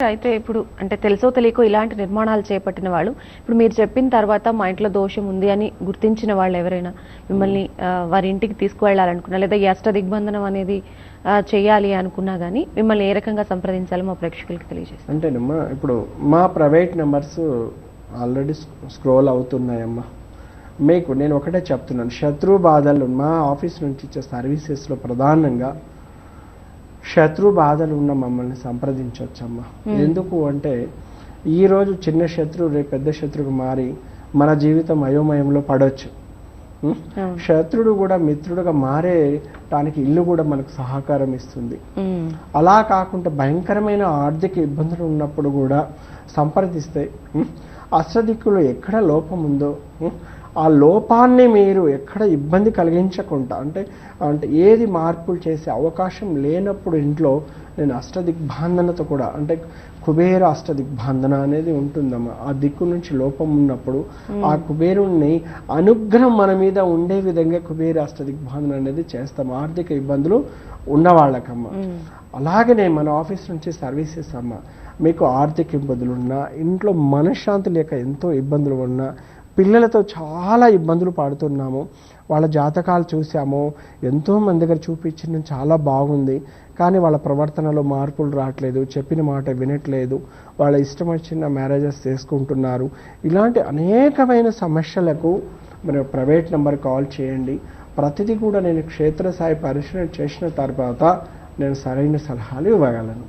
అయితే ఇప్పుడు అంటే తెలుసో తెలియకో ఇలాంటి నిర్మాణాలు చేపట్టిన వాళ్ళు ఇప్పుడు మీరు చెప్పిన తర్వాత మా ఇంట్లో దోషం ఉంది అని గుర్తించిన వాళ్ళు ఎవరైనా మిమ్మల్ని వారి ఇంటికి తీసుకువెళ్ళాలనుకున్నా లేదా ఈ అష్టదిగ్బంధనం అనేది చేయాలి అనుకున్నా కానీ మిమ్మల్ని ఏ రకంగా సంప్రదించాలో మా ప్రేక్షకులకి తెలియజేస్తాం. అంటేనమ్మా ఇప్పుడు మా ప్రైవేట్ నెంబర్స్ ఆల్రెడీ స్క్రోల్ అవుతున్నాయమ్మా. మీకు నేను ఒకటే చెప్తున్నాను, శత్రు బాధలు మా ఆఫీస్ నుంచి ఇచ్చే సర్వీసెస్లో ప్రధానంగా శత్రు బాధలు ఉన్న మమ్మల్ని సంప్రదించవచ్చమ్మా. ఎందుకు అంటే ఈరోజు చిన్న శత్రువు రేపు పెద్ద శత్రువుకు మారి మన జీవితం అయోమయంలో పడవచ్చు. శత్రుడు కూడా మిత్రుడుగా మారేటానికి ఇల్లు కూడా మనకు సహకారం ఇస్తుంది. అలా కాకుండా భయంకరమైన ఆర్థిక ఇబ్బందులు ఉన్నప్పుడు కూడా సంప్రదిస్తే అష్టదిక్కులు ఎక్కడ లోపం ఉందో ఆ లోపాన్ని మీరు ఎక్కడ ఇబ్బంది కలిగించకుండా అంటే ఏది మార్పులు చేసే అవకాశం లేనప్పుడు ఇంట్లో నేను అష్టదిగ్బాంధనతో కూడా అంటే కుబేర అష్టదిగ్బాంధన అనేది ఉంటుందమ్మా. ఆ దిక్కు నుంచి లోపం ఉన్నప్పుడు ఆ కుబేరుణ్ణి అనుగ్రహం మన మీద ఉండే విధంగా కుబేర అష్టదిగ్బాంధన అనేది చేస్తాం ఆర్థిక ఇబ్బందులు ఉన్నవాళ్ళకమ్మా. అలాగనే మన ఆఫీస్ నుంచి సర్వీసెస్ అమ్మా, మీకు ఆర్థిక ఇబ్బందులు ఉన్నా, ఇంట్లో మనశ్శాంతి లేక ఎంతో ఇబ్బందులు ఉన్నా, పిల్లలతో చాలా ఇబ్బందులు పడుతున్నాము, వాళ్ళ జాతకాలు చూసాము, ఎంతోమంది దగ్గర చూపించడం చాలా బాగుంది, కానీ వాళ్ళ ప్రవర్తనలో మార్పులు రావట్లేదు, చెప్పిన మాట వినట్లేదు, వాళ్ళ ఇష్టం వచ్చిన మ్యారేజెస్ చేసుకుంటున్నారు. ఇలాంటి అనేకమైన సమస్యలకు మీరు ప్రైవేట్ నెంబర్ కాల్ చేయండి. ప్రతిదీ కూడా నేను క్షేత్రస్థాయి పరిశీలన చేసిన తర్వాత నేను సరైన సలహాలు ఇవ్వగలను.